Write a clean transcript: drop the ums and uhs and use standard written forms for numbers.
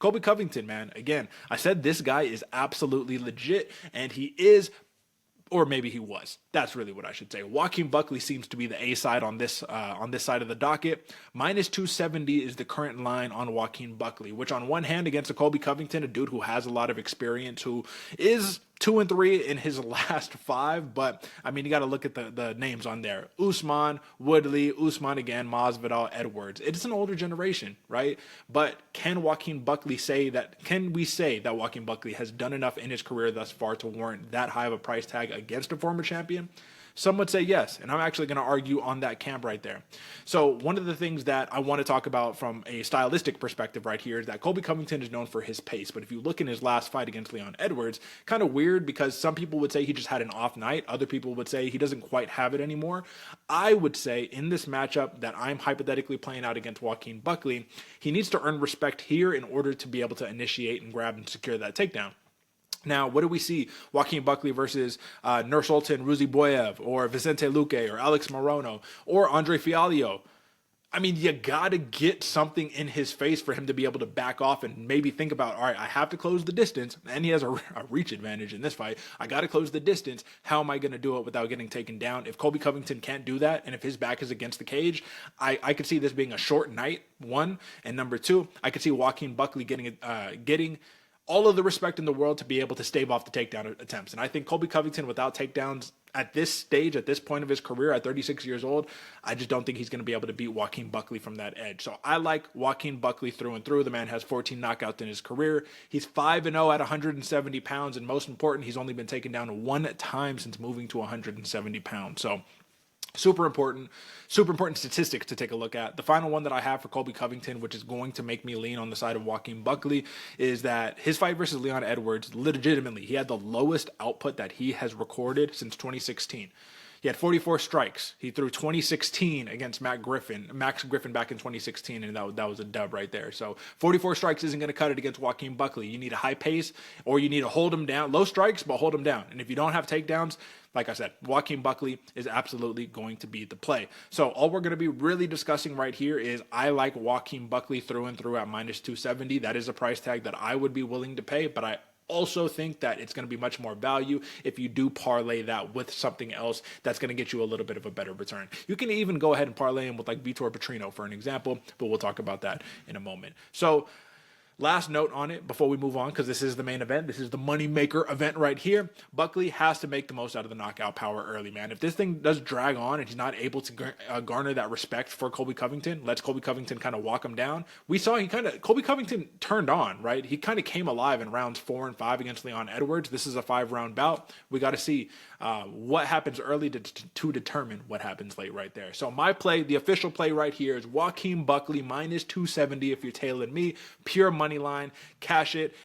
Colby Covington, man, again, I said this guy is absolutely legit, and he is, or maybe he was. That's really what I should say. Joaquin Buckley seems to be the A side on this side of the docket. Minus 270 is the current line on Joaquin Buckley, which on one hand against a Colby Covington, a dude who has a lot of experience, who is 2-3 in his last 5, but I mean, you got to look at the names on there: Usman, Woodley, Usman again, Masvidal, Edwards. It's an older generation, right? But can Joaquin Buckley say that? Can we say that Joaquin Buckley has done enough in his career thus far to warrant that high of a price tag against a former champion? Some would say yes, and I'm actually going to argue on that camp right there. So one of the things that I want to talk about from a stylistic perspective right here is that Colby Covington is known for his pace, but if you look in his last fight against Leon Edwards, kind of weird because some people would say he just had an off night, other people would say he doesn't quite have it anymore. I would say in this matchup that I'm hypothetically playing out against Joaquin Buckley, he needs to earn respect here in order to be able to initiate and grab and secure that takedown. Now, what do we see? Joaquin Buckley versus Nursultan Ruziboyev, or Vicente Luque, or Alex Morono, or Andre Fialho. I mean, you got to get something in his face for him to be able to back off and maybe think about, all right, I have to close the distance. And he has a reach advantage in this fight. I got to close the distance. How am I going to do it without getting taken down? If Colby Covington can't do that, and if his back is against the cage, I could see this being a short night, one. And number two, I could see Joaquin Buckley getting all of the respect in the world to be able to stave off the takedown attempts. And I think Colby Covington without takedowns at this stage, at this point of his career, at 36 years old, I just don't think he's going to be able to beat Joaquin Buckley from that edge. So I like Joaquin Buckley through and through. The man has 14 knockouts in his career. He's 5-0 at 170 pounds. And most important, he's only been taken down 1 time since moving to 170 pounds. So super important statistics to take a look at. The final one that I have for Colby Covington, which is going to make me lean on the side of Joaquin Buckley, is that his fight versus Leon Edwards, legitimately, he had the lowest output that he has recorded since 2016. He had 44 strikes. He threw 2016 against Max Griffin back in 2016, and that was a dub right there. So 44 strikes isn't going to cut it against Joaquin Buckley. You need a high pace, or you need to hold him down. Low strikes, but hold him down. And if you don't have takedowns, like I said, Joaquin Buckley is absolutely going to be the play. So all we're going to be really discussing right here is I like Joaquin Buckley through and through at minus 270. That is a price tag that I would be willing to pay, but I also think that it's going to be much more value if you do parlay that with something else that's going to get you a little bit of a better return. You can even go ahead and parlay him with like Vitor Petrino for an example, but we'll talk about that in a moment. So last note on it before we move on, because this is the main event. This is the moneymaker event right here. Buckley has to make the most out of the knockout power early, man. If this thing does drag on and he's not able to garner that respect for Colby Covington, lets Colby Covington kind of walk him down. We saw Colby Covington turned on, right? He kind of came alive in rounds 4 and 5 against Leon Edwards. This is a 5-round bout. We got to see what happens early to determine what happens late right there. So my play, the official play right here, is Joaquin Buckley minus 270 if you're tailing me. Pure money line, cash it,